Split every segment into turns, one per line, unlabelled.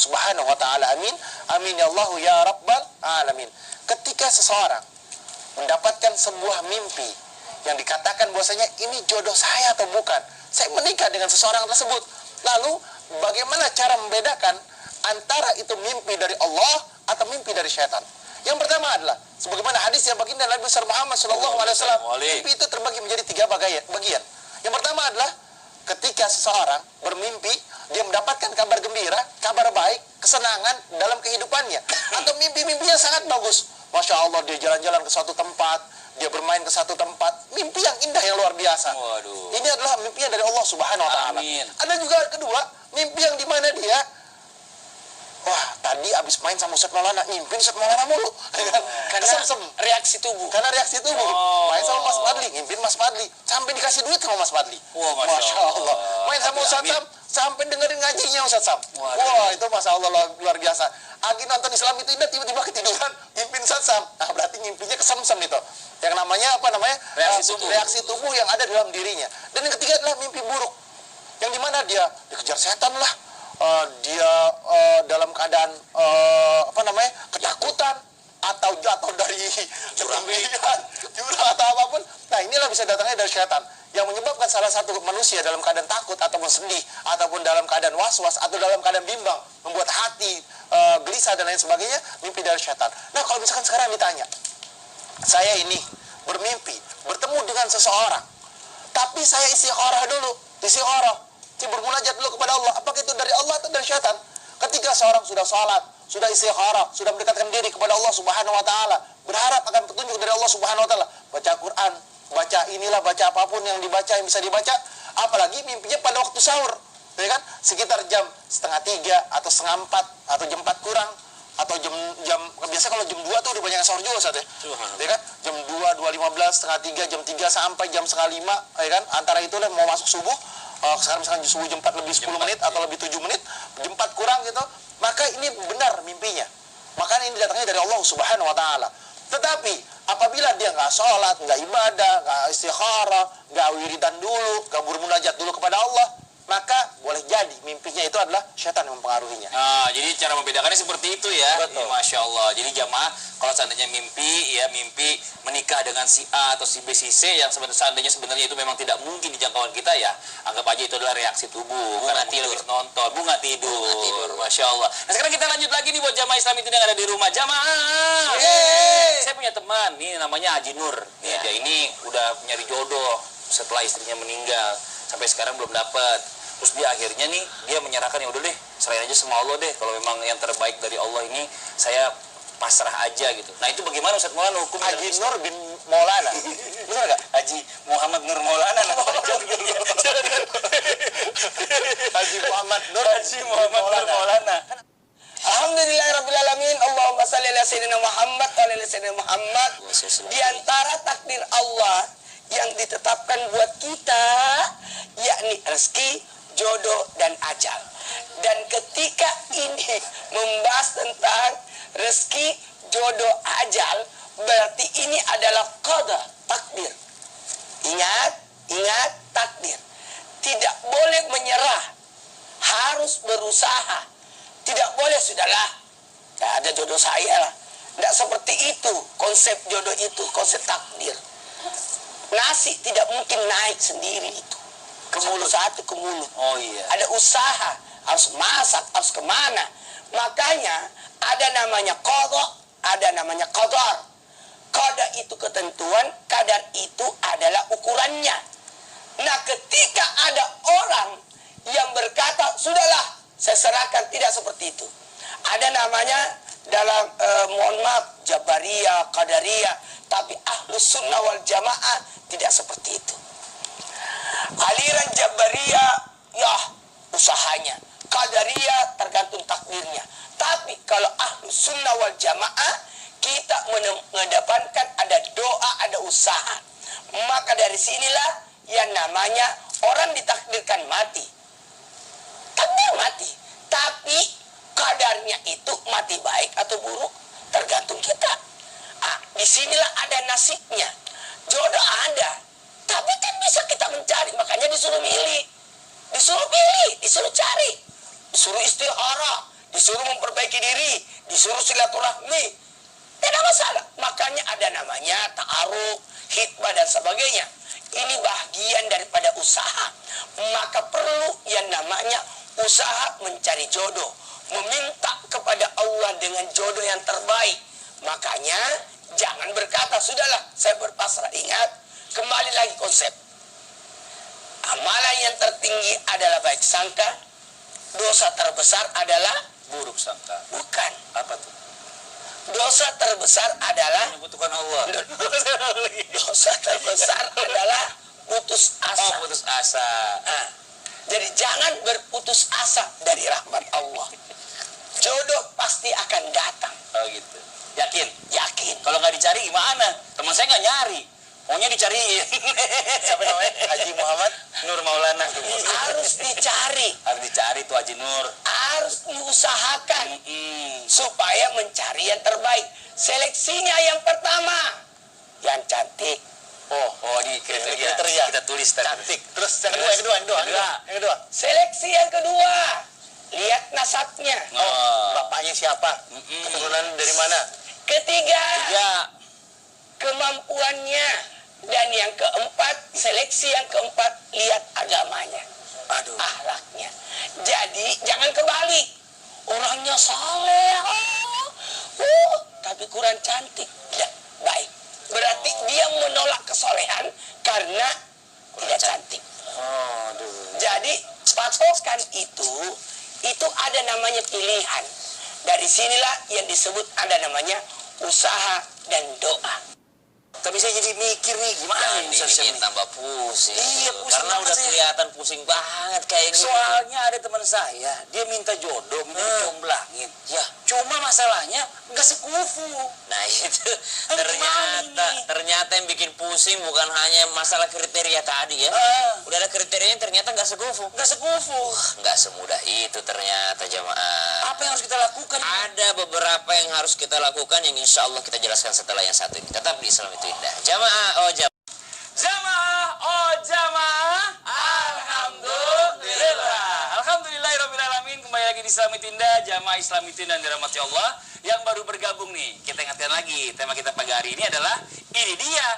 Subhanahu wa taala. Amin. Amin ya Allah ya rabbal alamin. Ketika seseorang mendapatkan sebuah mimpi yang dikatakan bahwasanya ini jodoh saya atau bukan, saya menikah dengan seseorang tersebut, lalu bagaimana cara membedakan antara itu mimpi dari Allah atau mimpi dari syaitan? Yang pertama adalah sebagaimana hadis yang baginda Nabi besar Muhammad SAW, mimpi itu terbagi menjadi 3 bagian. Yang pertama adalah ketika seseorang bermimpi, dia mendapatkan kabar gembira, kabar baik, kesenangan dalam kehidupannya, atau mimpi-mimpinya sangat bagus. Masya Allah, dia jalan-jalan ke suatu tempat, dia bermain ke satu tempat, mimpi yang indah yang luar biasa.
Waduh.
Ini adalah mimpinya dari Allah Subhanahu wa taala.
Amin.
Ada juga kedua, mimpi yang dimana dia, wah, tadi abis main sama Ustaz Maulana, nyimpin Ustaz Maulana mulu.
Karena reaksi tubuh.
Karena reaksi tubuh. Main sama Mas Fadli, nyimpin Mas Fadli. Sampai dikasih duit sama Mas Fadli.
Wah,
Masya Allah. Main sama Ustaz Sam, sampai dengerin ngajinya Ustaz Sam. Wah, itu Masya Allah luar biasa. Agi nonton Islam itu indah, tiba-tiba ketiduran, nyimpin Ustaz Sam. Nah, berarti nyimpinya kesemsem itu. Yang namanya apa namanya? Reaksi tubuh yang ada dalam dirinya. Dan yang ketiga adalah mimpi buruk. Yang dimana dia dikejar setan lah. Dia dalam keadaan ketakutan atau jatuh dari jurang atau apapun. Nah, inilah bisa datangnya dari syaitan yang menyebabkan salah satu manusia dalam keadaan takut ataupun sedih ataupun dalam keadaan was-was atau dalam keadaan bimbang, membuat hati gelisah dan lain sebagainya, mimpi dari syaitan. Nah, kalau misalkan sekarang ditanya, saya ini bermimpi bertemu dengan seseorang, tapi saya istikharah dulu, bermunajat dulu kepada Allah, apakah itu dari Allah atau dari syaitan? Ketika seorang sudah sholat, sudah istikharah, sudah mendekatkan diri kepada Allah Subhanahu wa taala, berharap akan petunjuk dari Allah Subhanahu wa taala, baca Quran, baca baca apapun yang dibaca, yang bisa dibaca, apalagi mimpinya pada waktu sahur, ya kan? Sekitar jam 2:30 atau 3:30 atau jam 4 kurang, atau jam biasa kalau jam 2 tuh udah banyak yang sahur juga Ustaz ya. Ya kan? Jam 2, 2:15, 2:30, jam 3 sampai jam 4:30, ya kan? Antara itu lah mau masuk subuh. Sekarang misalkan subuh jam 4 lebih 10 menit atau lebih 7 menit, jam 4 kurang gitu, maka ini benar mimpinya. Maka ini datangnya dari Allah Subhanahu wa taala. Tetapi apabila dia nggak sholat, nggak ibadah, nggak istikharah, nggak wiridan dulu, nggak bermunajat dulu kepada Allah, maka boleh jadi mimpinya itu adalah syaitan yang mempengaruhinya.
Nah, jadi cara membedakannya seperti itu ya.
Betul.
Ya, Masya Allah. Jadi jamaah, kalau seandainya mimpi menikah dengan si A atau si B, si C yang seandainya itu memang tidak mungkin di jangkauan kita ya, anggap aja itu adalah reaksi tubuh. Karena tidur nonton, bunga tidur. Masya Allah. Nah, sekarang kita lanjut lagi nih buat jamaah Islam itu yang ada di rumah. Jamaah. Saya punya teman, nih namanya Haji Nur. Ya, dia ini udah nyari jodoh setelah istrinya meninggal. Sampai sekarang belum dapat. Terus dia akhirnya nih, dia menyerahkan, ya udah deh, serahin aja sama Allah deh. Kalau memang yang terbaik dari Allah ini, saya pasrah aja gitu. Nah, itu bagaimana Ustaz Maulana hukum
Haji Nur bin Maulana. Benar nggak?
Haji Muhammad Nur Maulana.
Haji Muhammad Nur
Maulana.
Alhamdulillahirrabbilalamin. Allahumma salli ala sayyidina Muhammad wa ala sayyidina Muhammad. Di antara takdir Allah yang ditetapkan buat kita, yakni rezeki, jodoh, dan ajal. Dan ketika ini membahas tentang rezeki, jodoh, ajal, berarti ini adalah qada, takdir. Ingat takdir. Tidak boleh menyerah, harus berusaha. Tidak boleh, sudahlah, tidak ada jodoh saya lah. Tidak seperti itu konsep jodoh itu, konsep takdir. Nasi tidak mungkin naik sendiri itu. Ke mulut satu ke mulut.
Oh iya.
Ada usaha, harus masak, harus kemana. Makanya ada namanya qada, ada namanya qadar. Qada itu ketentuan, kadar itu adalah ukurannya. Nah, ketika ada orang yang berkata, sudahlah, saya serahkan, tidak seperti itu. Ada namanya dalam mohon maaf, Jabariyah, Qadariyah, tapi Ahlus Sunnah wal Jamaah tidak seperti itu. Aliran Jabariyah, ya usahanya. Qadariyah tergantung takdirnya. Tapi kalau Ahlus Sunnah wal Jamaah, kita mengedepankan ada doa, ada usaha. Maka dari sinilah yang namanya orang ditakdirkan mati. Takdir mati. Tapi kadarnya itu mati baik atau buruk tergantung kita. Disinilah ada nasibnya. Jodoh ada, tapi kan bisa kita mencari. Makanya disuruh milih, disuruh pilih, disuruh cari, disuruh istikharah, disuruh memperbaiki diri, disuruh silaturahmi. Tidak masalah. Makanya ada namanya ta'aruf, khitbah dan sebagainya. Ini bagian daripada usaha. Maka perlu yang namanya usaha mencari jodoh. Meminta kepada Allah dengan jodoh yang terbaik. Makanya jangan berkata, sudahlah saya berpasrah. Ingat, kembali lagi konsep. Amalan yang tertinggi adalah baik sangka. Dosa terbesar adalah
Buruk sangka.
bukan.
Apa tuh?
Dosa terbesar adalah
Membutuhkan Allah.
dosa terbesar adalah putus
Oh,
asa.
putus asa.
Nah, jadi jangan berputus asa dari rahmat Allah. Jodoh pasti akan datang.
Oh gitu. Yakin?
Yakin.
Kalau nggak dicari gimana? Teman saya nggak nyari. Maunya dicariin.
Siapa namanya? Haji Muhammad
Nur Maulana.
Harus dicari.
Harus dicari tuh Haji Nur.
Harus diusahakan.
Mm-mm.
Supaya mencari yang terbaik. Seleksinya yang pertama. Yang cantik.
Oh ini kriteria.
Kriteria.
Kita tulis tadi.
cantik. Terus yang kedua.
Seleksi yang kedua. Lihat nasabnya.
Oh.
Bapaknya siapa?
Mm-mm.
Keturunan dari mana?
Ketiga.
Ya.
Kemampuannya. Dan yang keempat, seleksi yang keempat, lihat agamanya.
Aduh.
Akhlaknya. Jadi jangan kebalik. Orangnya saleh, tapi kurang cantik. Tidak baik. Berarti dia menolak kesolehan karena tidak cantik.
Oh, aduh.
Jadi patokan itu ada namanya pilihan. Dari sinilah yang disebut ada namanya usaha dan doa.
Tapi saya jadi mikir nih gimana bisa
Bikin tambah pusing.
Iya, pusing
Karena
banget
udah
saya.
kelihatan pusing banget kayak gitu.
Soalnya ada teman saya, dia minta jodoh, minta dicomblangin.
Ya,
Cuma masalahnya nggak sekufu.
nah itu
gimana
ternyata yang bikin pusing bukan hanya masalah kriteria tadi ya. Udah ada kriterianya ternyata nggak segufu.
Nggak sekufu.
Nggak semudah itu ternyata jamaah.
Apa yang harus kita lakukan?
Ada beberapa yang harus kita lakukan yang insya Allah kita jelaskan setelah yang satu ini. Tetap di Islam itu indah. Jamaah, oh jamaah.
Jamaah, oh jamaah. Alhamdulillah. Alhamdulillahirrahmanirrahim. Kembali lagi di Islam Indah, jamaah Islam dan dirahmati Allah. Yang baru bergabung nih, kita ingatkan lagi. Tema kita pagi hari ini adalah, ini dia,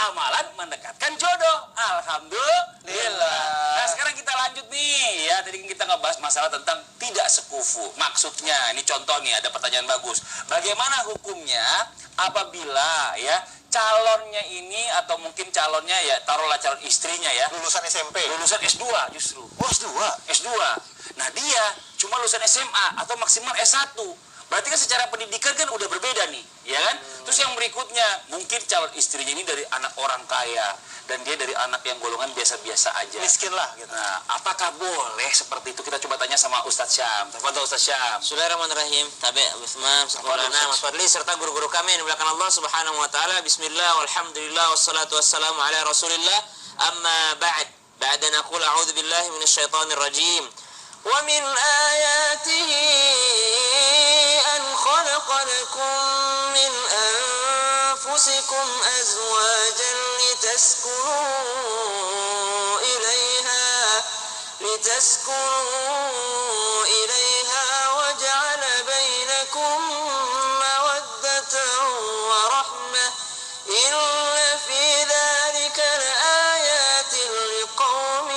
amalan mendekatkan jodoh. Alhamdulillah. Nah sekarang kita lanjut nih ya. Tadi kita ngebahas masalah tentang tidak sekufu. Maksudnya, ini contoh nih, ada pertanyaan bagus. Bagaimana hukumnya apabila ya calonnya ini atau mungkin calonnya ya taruhlah calon istrinya ya
Lulusan SMP.
lulusan S2 justru.
Oh, S2.
S2. Nah dia cuma lulusan SMA atau maksimal S1. Berarti kan secara pendidikan kan udah berbeda nih, ya kan? Terus yang berikutnya, mungkin calon istrinya ini dari anak orang kaya dan dia dari anak yang golongan biasa-biasa aja.
Miskin lah gitu.
Nah, apakah boleh seperti itu? Kita coba tanya sama Ustadz Syam. Tafadhol Ustadz Syam.
Bismillahirrahmanirrahim. Tabi Bismillah, Sekolahna, Mas Fadli serta guru-guru kami yang dimuliakan Allah Subhanahu wa taala. Bismillah walhamdulillah wassalatu wassalamu ala Rasulillah. Amma ba'd. Ba'da naqul a'udzu billahi minasyaitonir rajim. Wa min ayatihi an khalaqa lakum min anfusikum azwajan لتسكنوا إليها وجعل بينكم مودة ورحمة إن في ذلك لآيات لقوم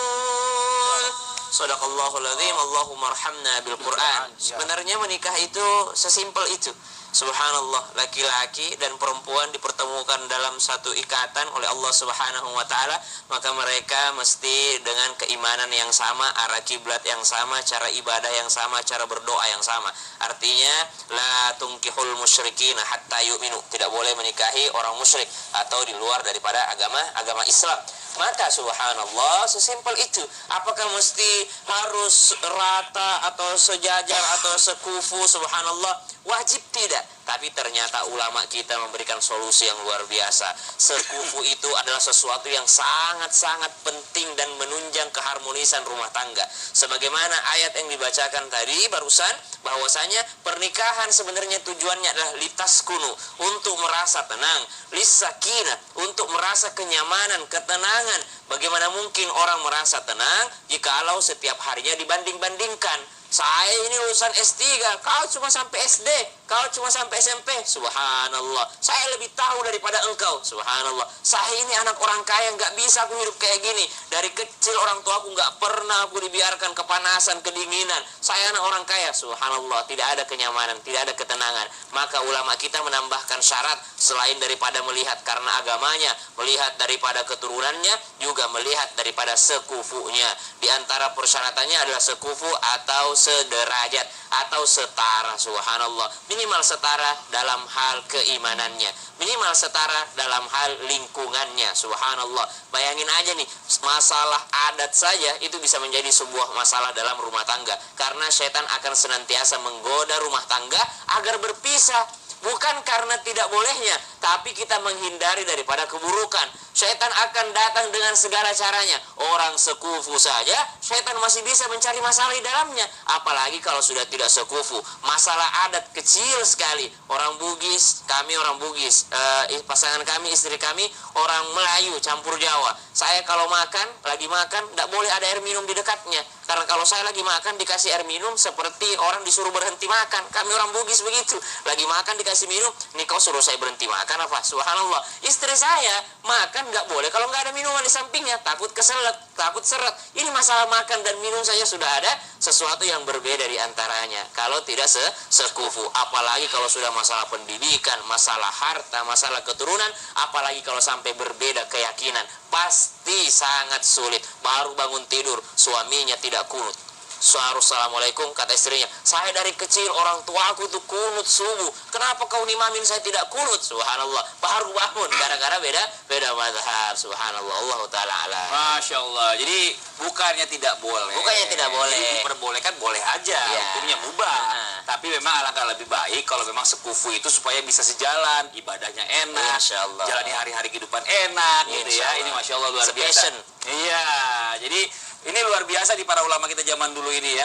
يتفكرون. Sadaqallahul azim. Allahumma arhamna bil Quran. Sebenarnya menikah itu sesimpel itu. Subhanallah, laki-laki dan perempuan dipertemukan dalam satu ikatan oleh Allah Subhanahu wa taala, maka mereka mesti dengan keimanan yang sama, arah kiblat yang sama, cara ibadah yang sama, cara berdoa yang sama. Artinya la tunkihul musyrikin hatta yu'minu. Tidak boleh menikahi orang musyrik atau di luar daripada agama Islam. Maka subhanallah, sesimpel itu. Apakah mesti harus rata atau sejajar atau sekufu? Subhanallah, wajib tidak. Tapi ternyata ulama kita memberikan solusi yang luar biasa. Sekufu itu adalah sesuatu yang sangat-sangat penting dan menunjang keharmonisan rumah tangga. Sebagaimana ayat yang dibacakan tadi barusan, bahwasanya pernikahan sebenarnya tujuannya adalah litaskunu, untuk merasa tenang, lisakinah, untuk merasa kenyamanan, ketenangan. Bagaimana mungkin orang merasa tenang jikalau setiap harinya dibanding-bandingkan? Saya ini lulusan S3, kau cuma sampai SD, kau cuma sampai SMP. Subhanallah, saya lebih tahu daripada engkau. Subhanallah, saya ini anak orang kaya, nggak bisa aku hidup kayak gini. Dari kecil orang tua aku nggak pernah aku dibiarkan kepanasan, kedinginan. Saya anak orang kaya. Subhanallah, tidak ada kenyamanan, tidak ada ketenangan. Maka ulama kita menambahkan syarat, selain daripada melihat karena agamanya, melihat daripada keturunannya, juga melihat daripada sekufunya. Di antara persyaratannya adalah sekufu atau sederajat atau setara. Subhanallah, minimal setara dalam hal keimanannya, minimal setara dalam hal lingkungannya. Subhanallah, bayangin aja nih, masalah adat saja itu bisa menjadi sebuah masalah dalam rumah tangga, karena setan akan senantiasa menggoda rumah tangga agar berpisah. Bukan karena tidak bolehnya, tapi kita menghindari daripada keburukan. Setan akan datang dengan segala caranya. Orang sekufu saja, setan masih bisa mencari masalah di dalamnya. Apalagi kalau sudah tidak sekufu. Masalah adat kecil sekali. Orang Bugis, kami orang Bugis. Pasangan kami, istri kami, orang Melayu, campur Jawa. Saya kalau makan, lagi makan, tidak boleh ada air minum di dekatnya. Karena kalau saya lagi makan, dikasih air minum, seperti orang disuruh berhenti makan. Kami orang Bugis begitu. Lagi makan, dikasih minum, nih kau suruh saya berhenti makan apa? Subhanallah. Istri saya makan nggak boleh kalau nggak ada minuman di sampingnya, takut keselak, takut seret. Ini masalah makan dan minum saja sudah ada sesuatu yang berbeda di antaranya. Kalau tidak sekufu, apalagi kalau sudah masalah pendidikan, masalah harta, masalah keturunan, apalagi kalau sampai berbeda keyakinan, pasti sangat sulit. Baru bangun tidur, suaminya tidak kunut. Assalamualaikum, kata istrinya, saya dari kecil orang tua aku tuh kunut subuh, kenapa kau nimamin saya tidak kunut? Subhanallah, baru bangun gara-gara beda mazhab. Subhanallah, Allah taala alam.
Masya Allah. Jadi bukannya tidak boleh,
Bukannya tidak boleh.
Jadi diperbolehkan boleh aja,
Ya.
hukumnya mubah. Tapi memang alangkah lebih baik kalau memang sekufu itu supaya bisa sejalan, ibadahnya enak,
Insya Allah.
jalani hari-hari kehidupan enak, gitu
Insya
ya. Ini
Allah.
Masya Allah luar biasa.
Sepassion.
Iya, jadi ini luar biasa di para ulama kita zaman dulu ini ya.